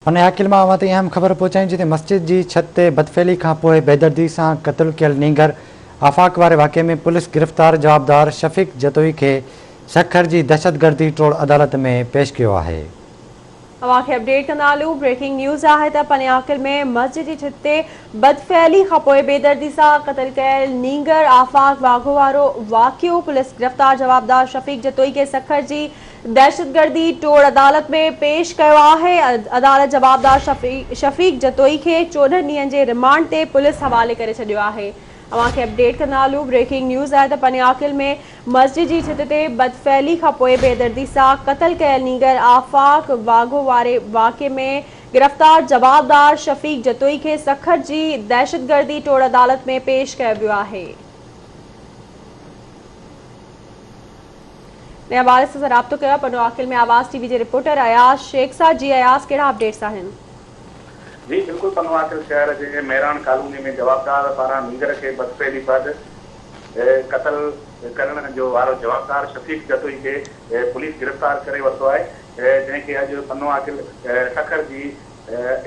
अकिल मां अहम ख़बर पहुचाई जिते मस्जिद की छत ते बदफेली का पोइ बेदर्दी से क़त्ल कयल नींगर आफ़ाक वारे वाक़े में पुलिस गिरफ़्तार जवाबदार शफ़ीक जतोई के सखर की दहशतगर्दी टोड़ अदालत में पेश किया है। अपडेट कंदालू ब्रेकिंग न्यूज़ है तो पनियाकिल में मस्जिद की छत ते बदफेली का पोइ बेदर्दी से क़त्ल कयल नींगर आफ़ाक वाघो वारो वाक़ियो पुलिस गिरफ़्तार जवाबदार शफ़ीक जतोई के सखर की दहशतगर्दी टोड़ अदालत में पेश किया है। अदालत जवाबदार शफ़ीक जतोई के 14 ॾींहनि के रिमांड से पुलिस हवाले करे छॾियो है। अपडेट कंदालू ब्रेकिंग न्यूज़ है तो पनियाकिल में मस्जिद की छत ते बदफेली का पोइ बेदर्दी से क़त्ल कयल नींगर आफ़ाक वाघो वारे वाक़े में गिरफ़्तार जवाबदार शफ़ीक जतोई के सखर की दहशतगर्दी टोड़ अदालत में पेश किया वियो है। हवाले से राब्तो किया पनियाकिल में आवाज़ टीवी के रिपोर्टर अयास शेख साहब। जी अयास, कहिड़ा अपडेट्स आहिनि? जी बिल्कुल, पनवाकिल शहर के मेहरान कॉलोनी में जवाबदार पारा नींगर के बदफेली बाद कत्ल करण जो वारो जवाबदार शफ़ीक जतोई के पुलिस गिरफ्तार करे वरितो है, जैसे अज पनवाकिल सखर की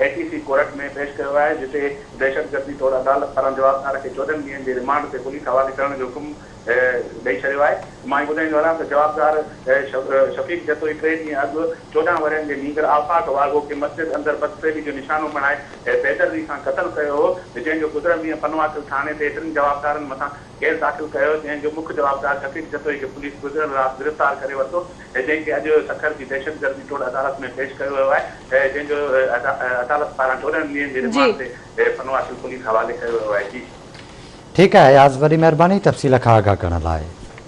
ATC कोर्ट में पेश किया है, जिते दहशतगर्दी तौर अदालत पारां जवाबदार के 14 ॾींहनि के रिमांड से पुलिस हवाले करण जो हुकुम ॾेई छॾियो आहे। मां ॿुधाईंदो वञा त जवाबदार शफ़ीक जतोई 3 ॾींहं अॻु 14 वरनि जे नींगर आफ़ाक वाघो के मस्जिद अंदर बदफेली जो निशानो बणाए बेदर्दी सां क़त्ल कयो हो, जंहिंजो गुज़िरियल ॾींहुं पनवाकिल थाने ते 3 जवाबदारनि मथां केस दाख़िल कयो, जंहिंजो मुख्य जवाबदार शफ़ीक जतोई के पुलिस गुज़िरियल राति गिरफ़्तार करे वरितो, जंहिंखे अॼु सखर की दहशतगर्दी टोड़ अदालत में पेश कियो वियो आहे, जंहिंजो अदालत पारां 14 ॾींहनि जे रिमांड ते पनवाकिल पुलिस हवाले कियो वियो आहे। जी ठीक है अयाज, वरी मेहरबानी तफ़सील का आगाह करण लाइ।